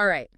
All right.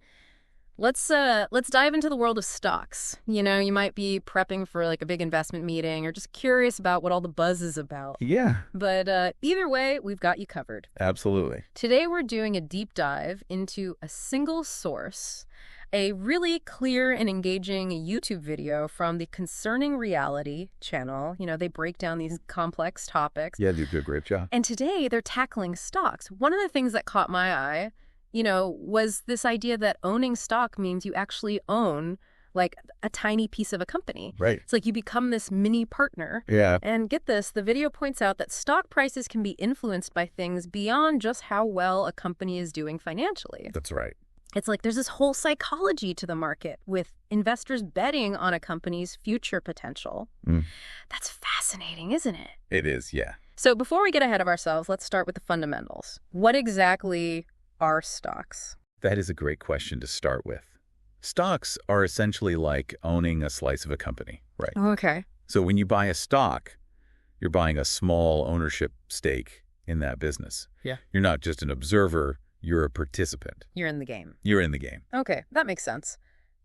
Let's dive into the world of stocks. You might be prepping for like a big investment meeting or just curious about what all the buzz is about. Yeah, But either way, we've got you covered. absolutely. Today we're doing a deep dive into a single source, a really clear and engaging YouTube video from the Concerning Reality channel. They break down these complex topics. Yeah, you do a great job. And today they're tackling stocks. One of the things that caught my eye, was this idea that owning stock means you actually own like a tiny piece of a company. Right. It's like you become this mini partner. Yeah. And get this, the video points out that stock prices can be influenced by things beyond just how well a company is doing financially. That's right. It's like there's this whole psychology to the market with investors betting on a company's future potential. That's fascinating, isn't it? It is, yeah. So before we get ahead of ourselves, let's start with the fundamentals. What exactly are stocks? That is a great question to start with. Stocks are essentially like owning a slice of a company, right? Okay. So when you buy a stock, you're buying a small ownership stake in that business. Yeah. You're not just an observer, you're a participant. You're in the game. You're in the game. Okay, that makes sense.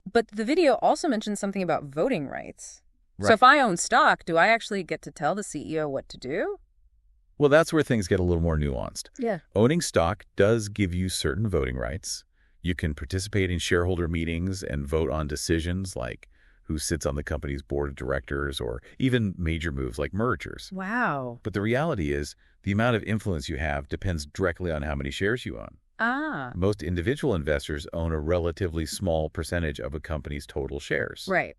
But the video also mentions something about voting rights. So Right. if I own stock, do I actually get to tell the CEO what to do? Well, that's where things get a little more nuanced. Yeah. Owning stock does give you certain voting rights. You can participate in shareholder meetings and vote on decisions like who sits on the company's board of directors or even major moves like mergers. Wow. But the reality is the amount of influence you have depends directly on how many shares you own. Ah. Most individual investors own a relatively small percentage of a company's total shares. Right.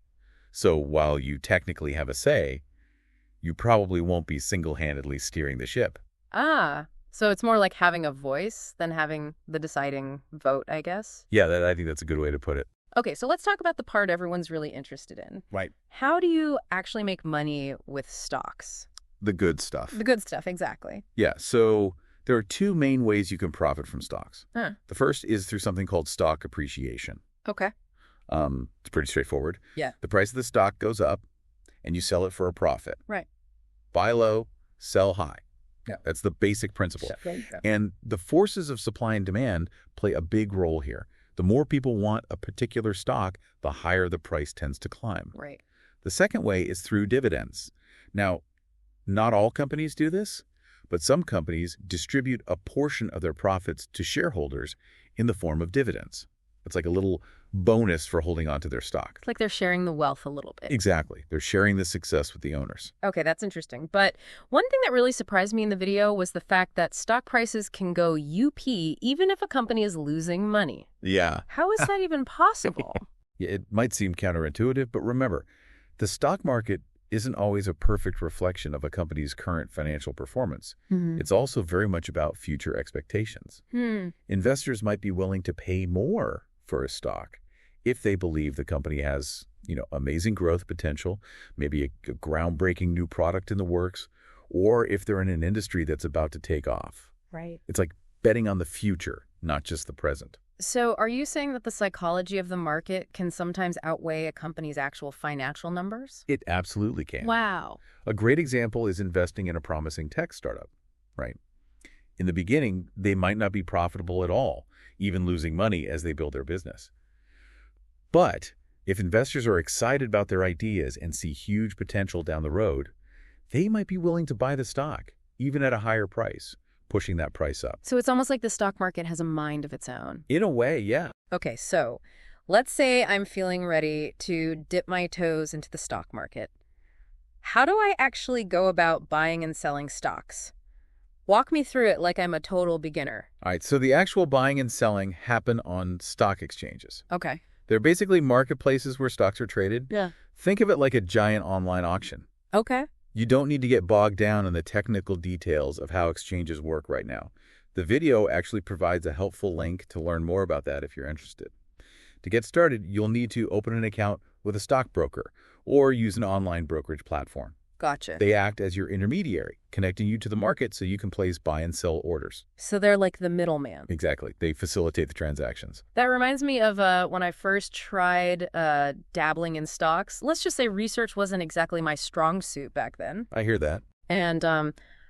So while you technically have a say, you probably won't be single-handedly steering the ship. Ah. So it's more like having a voice than having the deciding vote, I guess? Yeah, I think that's a good way to put it. Okay, so let's talk about the part everyone's really interested in. Right. How do you actually make money with stocks? The good stuff. The good stuff, exactly. Yeah, so there are two main ways you can profit from stocks. Huh. The first is through something called stock appreciation. Okay. It's pretty straightforward. Yeah. The price of the stock goes up, and you sell it for a profit. Right. Buy low, sell high. Yeah. That's the basic principle. Yeah. And the forces of supply and demand play a big role here. The more people want a particular stock, the higher the price tends to climb. Right. The second way is through dividends. Now, not all companies do this, but some companies distribute a portion of their profits to shareholders in the form of dividends. It's like a little bonus for holding on to their stock. It's like they're sharing the wealth a little bit. Exactly. They're sharing the success with the owners. Okay, that's interesting. But one thing that really surprised me in the video was the fact that stock prices can go UP even if a company is losing money. Yeah. How is that even possible? Yeah, it might seem counterintuitive, but remember, the stock market isn't always a perfect reflection of a company's current financial performance. It's also very much about future expectations. Investors might be willing to pay more for a stock if they believe the company has, amazing growth potential, maybe a groundbreaking new product in the works, or if they're in an industry that's about to take off. Right. It's like betting on the future, not just the present. So are you saying that the psychology of the market can sometimes outweigh a company's actual financial numbers? It absolutely can. Wow. A great example is investing in a promising tech startup, right? In the beginning, they might not be profitable at all, even losing money as they build their business. But if investors are excited about their ideas and see huge potential down the road, they might be willing to buy the stock, even at a higher price, pushing that price up. So it's almost like the stock market has a mind of its own. In a way, yeah. Okay, so let's say I'm feeling ready to dip my toes into the stock market. How do I actually go about buying and selling stocks? Walk me through it like I'm a total beginner. All right, so the actual buying and selling happen on stock exchanges. Okay. They're basically marketplaces where stocks are traded. Yeah. Think of it like a giant online auction. Okay. You don't need to get bogged down in the technical details of how exchanges work right now. The video actually provides a helpful link to learn more about that if you're interested. To get started, you'll need to open an account with a stockbroker or use an online brokerage platform. Gotcha. They act as your intermediary, connecting you to the market so you can place buy and sell orders. So they're like the middleman. Exactly. They facilitate the transactions. That reminds me of when I first tried dabbling in stocks. Let's just say research wasn't exactly my strong suit back then. I hear that. And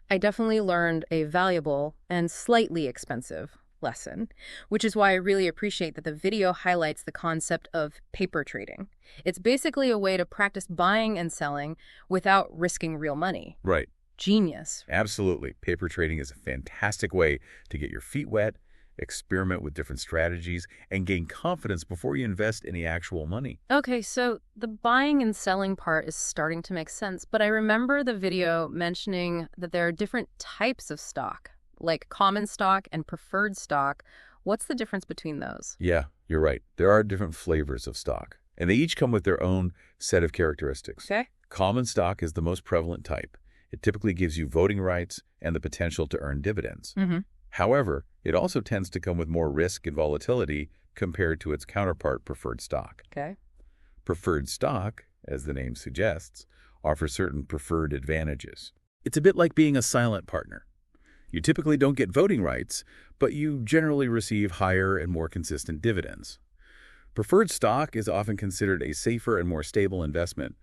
I definitely learned a valuable and slightly expensive lesson, which is why I really appreciate that the video highlights the concept of paper trading. It's basically a way to practice buying and selling without risking real money. Right. Genius. Absolutely. Paper trading is a fantastic way to get your feet wet, experiment with different strategies, and gain confidence before you invest any actual money. Okay, so the buying and selling part is starting to make sense, but I remember the video mentioning that there are different types of stock, like common stock and preferred stock. What's the difference between those? Yeah, you're right. There are different flavors of stock, and they each come with their own set of characteristics. Okay. Common stock is the most prevalent type. It typically gives you voting rights and the potential to earn dividends. Mm-hmm. However, it also tends to come with more risk and volatility compared to its counterpart, preferred stock. Okay. Preferred stock, as the name suggests, offers certain preferred advantages. It's a bit like being a silent partner. You typically don't get voting rights, but you generally receive higher and more consistent dividends. Preferred stock is often considered a safer and more stable investment,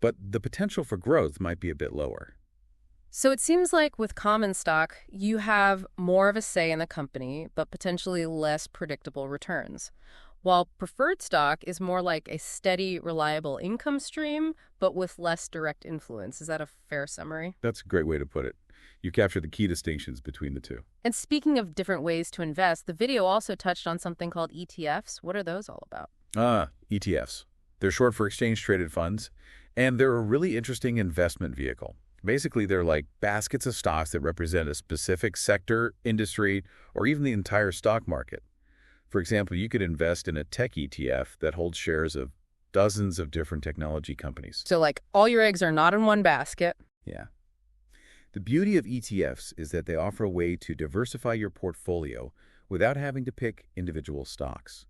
but the potential for growth might be a bit lower. So it seems like with common stock, you have more of a say in the company, but potentially less predictable returns. While preferred stock is more like a steady, reliable income stream, but with less direct influence. Is that a fair summary? That's a great way to put it. You capture the key distinctions between the two. And speaking of different ways to invest, the video also touched on something called ETFs. What are those all about? ETFs. They're short for exchange-traded funds, and they're a really interesting investment vehicle. Basically, they're like baskets of stocks that represent a specific sector, industry, or even the entire stock market. For example, you could invest in a tech ETF that holds shares of dozens of different technology companies. So like all your eggs are not in one basket. Yeah. The beauty of ETFs is that they offer a way to diversify your portfolio without having to pick individual stocks.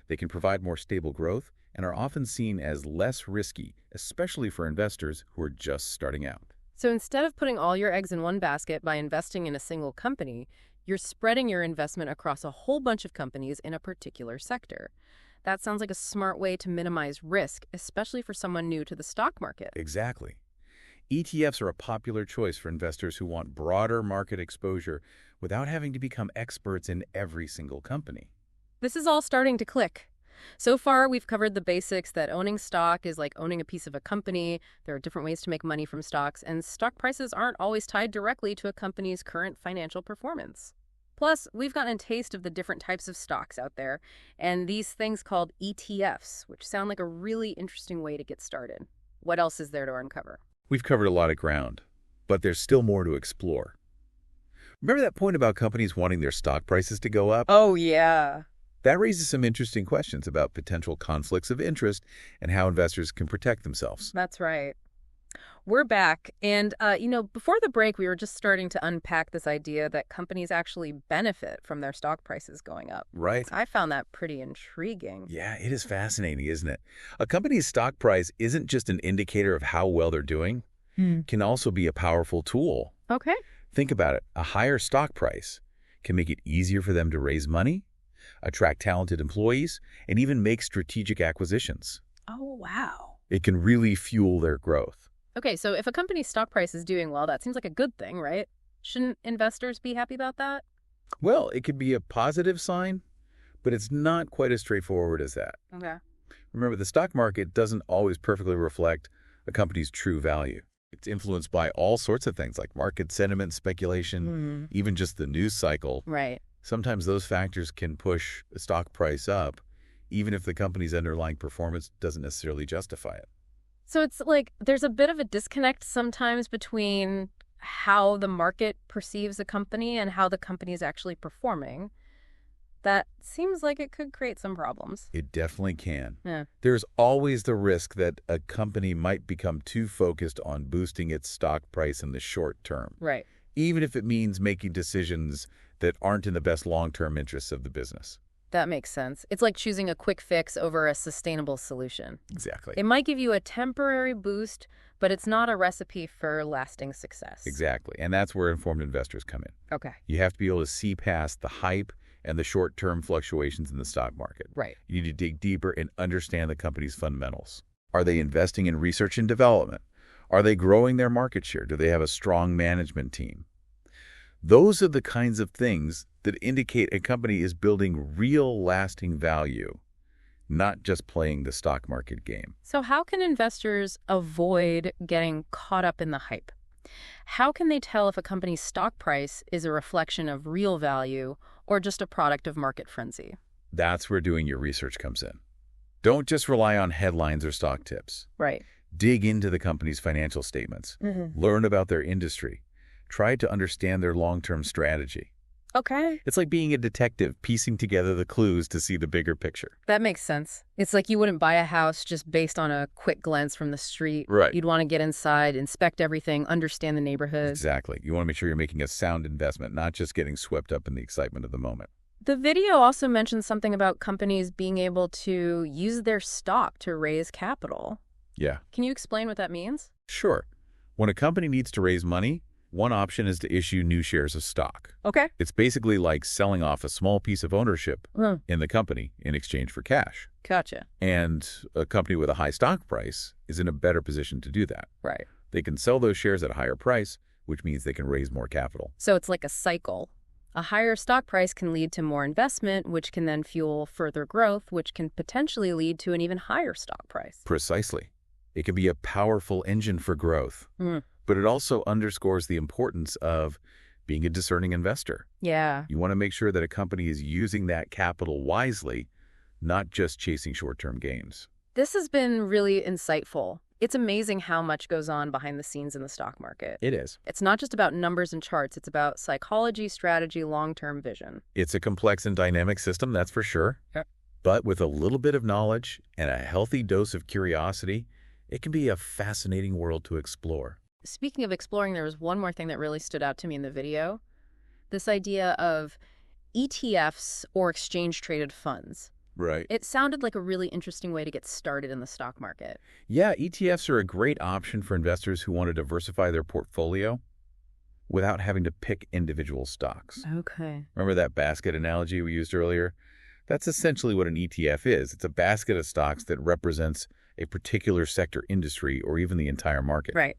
They can provide more stable growth and are often seen as less risky, especially for investors who are just starting out. So instead of putting all your eggs in one basket by investing in a single company, you're spreading your investment across a whole bunch of companies in a particular sector. That sounds like a smart way to minimize risk, especially for someone new to the stock market. Exactly. ETFs are a popular choice for investors who want broader market exposure without having to become experts in every single company. This is all starting to click. So far, we've covered the basics that owning stock is like owning a piece of a company. There are different ways to make money from stocks, and stock prices aren't always tied directly to a company's current financial performance. Plus, we've gotten a taste of the different types of stocks out there, and these things called ETFs, which sound like a really interesting way to get started. What else is there to uncover? We've covered a lot of ground, but there's still more to explore. Remember that point about companies wanting their stock prices to go up? Oh, yeah. That raises some interesting questions about potential conflicts of interest and how investors can protect themselves. That's right. We're back. And, before the break, we were just starting to unpack this idea that companies actually benefit from their stock prices going up. Right. I found that pretty intriguing. Yeah, it is fascinating, isn't it? A company's stock price isn't just an indicator of how well they're doing. It can also be a powerful tool. Okay. Think about it. A higher stock price can make it easier for them to raise money, attract talented employees, and even make strategic acquisitions. Oh, wow. It can really fuel their growth. Okay, so if a company's stock price is doing well, that seems like a good thing, right? Shouldn't investors be happy about that? Well, it could be a positive sign, but it's not quite as straightforward as that. Okay. Remember, the stock market doesn't always perfectly reflect a company's true value. It's influenced by all sorts of things like market sentiment, speculation, even just the news cycle. Right. Sometimes those factors can push a stock price up, even if the company's underlying performance doesn't necessarily justify it. So it's like there's a bit of a disconnect sometimes between how the market perceives a company and how the company is actually performing. That seems like it could create some problems. It definitely can. Yeah. There's always the risk that a company might become too focused on boosting its stock price in the short term, Right. even if it means making decisions that aren't in the best long-term interests of the business. That makes sense. It's like choosing a quick fix over a sustainable solution. Exactly. It might give you a temporary boost, but it's not a recipe for lasting success. Exactly. And that's where informed investors come in. Okay. You have to be able to see past the hype and the short-term fluctuations in the stock market. Right. You need to dig deeper and understand the company's fundamentals. Are they investing in research and development? Are they growing their market share? Do they have a strong management team? Those are the kinds of things that indicate a company is building real lasting value, not just playing the stock market game. So how can investors avoid getting caught up in the hype? How can they tell if a company's stock price is a reflection of real value or just a product of market frenzy? That's where doing your research comes in. Don't just rely on headlines or stock tips. Right. Dig into the company's financial statements. Learn about their industry. Try to understand their long-term strategy. Okay. It's like being a detective piecing together the clues to see the bigger picture. That makes sense. It's like you wouldn't buy a house just based on a quick glance from the street. Right. You'd want to get inside, inspect everything, understand the neighborhood. Exactly. You want to make sure you're making a sound investment, not just getting swept up in the excitement of the moment. The video also mentions something about companies being able to use their stock to raise capital. Yeah. Can you explain what that means? Sure. When a company needs to raise money, one option is to issue new shares of stock. Okay. It's basically like selling off a small piece of ownership in the company in exchange for cash. Gotcha. And a company with a high stock price is in a better position to do that. Right. They can sell those shares at a higher price, which means they can raise more capital. So it's like a cycle. A higher stock price can lead to more investment, which can then fuel further growth, which can potentially lead to an even higher stock price. Precisely. It can be a powerful engine for growth. But it also underscores the importance of being a discerning investor. Yeah. You want to make sure that a company is using that capital wisely, not just chasing short-term gains. This has been really insightful. It's amazing how much goes on behind the scenes in the stock market. It is. It's not just about numbers and charts. It's about psychology, strategy, long-term vision. It's a complex and dynamic system, that's for sure. Yep. But with a little bit of knowledge and a healthy dose of curiosity, it can be a fascinating world to explore. Speaking of exploring, there was one more thing that really stood out to me in the video. This idea of ETFs or exchange-traded funds. Right. It sounded like a really interesting way to get started in the stock market. Yeah, ETFs are a great option for investors who want to diversify their portfolio without having to pick individual stocks. Okay. Remember that basket analogy we used earlier? That's essentially what an ETF is. It's a basket of stocks that represents a particular sector industry or even the entire market. Right.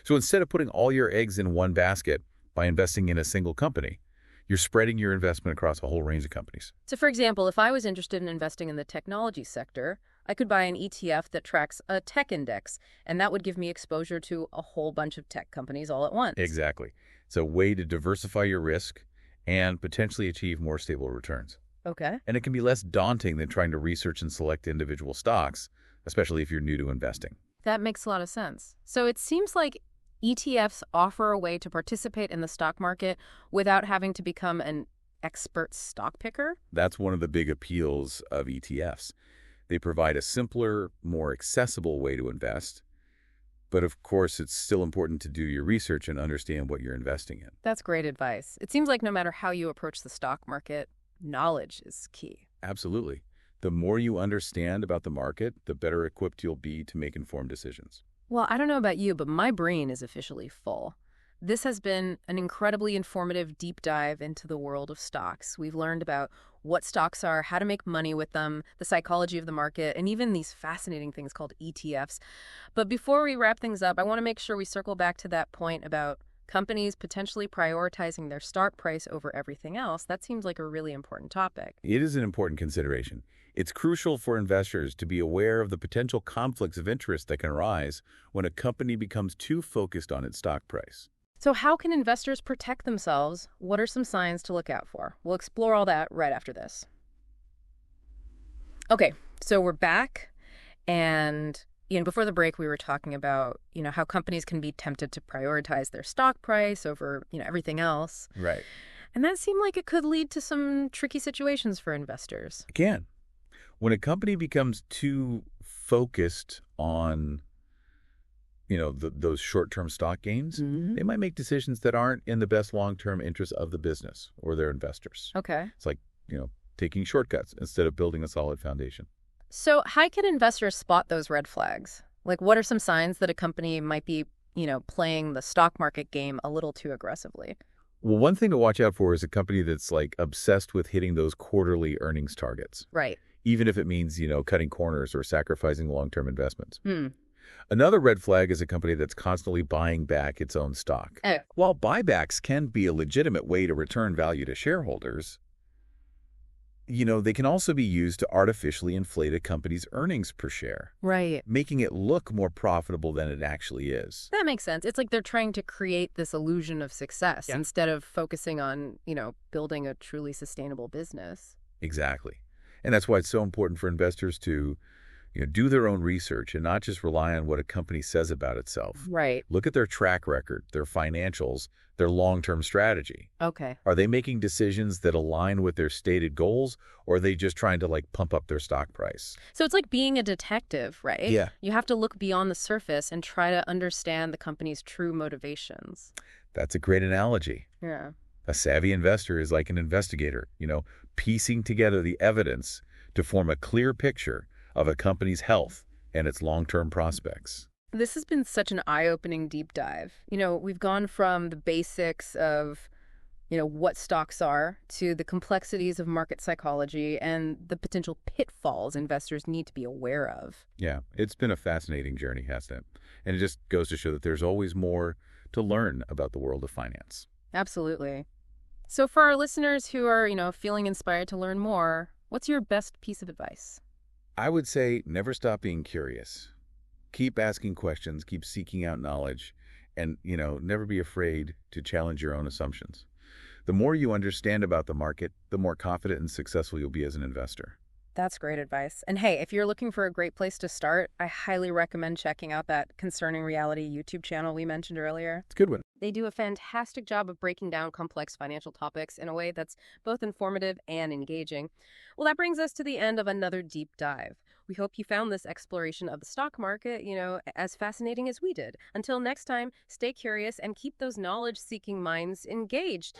So instead of putting all your eggs in one basket by investing in a single company, you're spreading your investment across a whole range of companies. So for example, if I was interested in investing in the technology sector, I could buy an ETF that tracks a tech index, and that would give me exposure to a whole bunch of tech companies all at once. Exactly. It's a way to diversify your risk and potentially achieve more stable returns. Okay. And it can be less daunting than trying to research and select individual stocks, especially if you're new to investing. That makes a lot of sense. So it seems like ETFs offer a way to participate in the stock market without having to become an expert stock picker? That's one of the big appeals of ETFs. They provide a simpler, more accessible way to invest. But of course, it's still important to do your research and understand what you're investing in. That's great advice. It seems like no matter how you approach the stock market, knowledge is key. Absolutely. The more you understand about the market, the better equipped you'll be to make informed decisions. Well, I don't know about you, but my brain is officially full. This has been an incredibly informative deep dive into the world of stocks. We've learned about what stocks are, how to make money with them, the psychology of the market, and even these fascinating things called ETFs. But before we wrap things up, I want to make sure we circle back to that point about companies potentially prioritizing their stock price over everything else. That seems like a really important topic. It is an important consideration. It's crucial for investors to be aware of the potential conflicts of interest that can arise when a company becomes too focused on its stock price. So how can investors protect themselves? What are some signs to look out for? We'll explore all that right after this. Okay, so we're back, and before the break, we were talking about, how companies can be tempted to prioritize their stock price over, everything else. Right. And that seemed like it could lead to some tricky situations for investors. It can. When a company becomes too focused on, those short-term stock gains, they might make decisions that aren't in the best long-term interest of the business or their investors. Okay. It's like, taking shortcuts instead of building a solid foundation. So how can investors spot those red flags? Like, what are some signs that a company might be, playing the stock market game a little too aggressively? Well, one thing to watch out for is a company that's obsessed with hitting those quarterly earnings targets. Right. Even if it means, cutting corners or sacrificing long-term investments. Another red flag is a company that's constantly buying back its own stock. Oh. While buybacks can be a legitimate way to return value to shareholders, they can also be used to artificially inflate a company's earnings per share, Right. making it look more profitable than it actually is. That makes sense. It's like they're trying to create this illusion of success Yeah. instead of focusing on, building a truly sustainable business. Exactly. And that's why it's so important for investors to do their own research and not just rely on what a company says about itself. Right. Look at their track record, their financials, their long-term strategy. Okay. Are they making decisions that align with their stated goals, or are they just trying to pump up their stock price? So it's like being a detective, right? Yeah. You have to look beyond the surface and try to understand the company's true motivations. That's a great analogy. Yeah. A savvy investor is like an investigator, piecing together the evidence to form a clear picture of a company's health and its long-term prospects. This has been such an eye-opening deep dive. We've gone from the basics of, what stocks are to the complexities of market psychology and the potential pitfalls investors need to be aware of. Yeah, it's been a fascinating journey, hasn't it? And it just goes to show that there's always more to learn about the world of finance. Absolutely. So for our listeners who are, feeling inspired to learn more, what's your best piece of advice? I would say never stop being curious. Keep asking questions, keep seeking out knowledge, and, never be afraid to challenge your own assumptions. The more you understand about the market, the more confident and successful you'll be as an investor. That's great advice. And hey, if you're looking for a great place to start, I highly recommend checking out that Concerning Reality YouTube channel we mentioned earlier. It's a good one. They do a fantastic job of breaking down complex financial topics in a way that's both informative and engaging. Well, that brings us to the end of another deep dive. We hope you found this exploration of the stock market, as fascinating as we did. Until next time, stay curious and keep those knowledge-seeking minds engaged.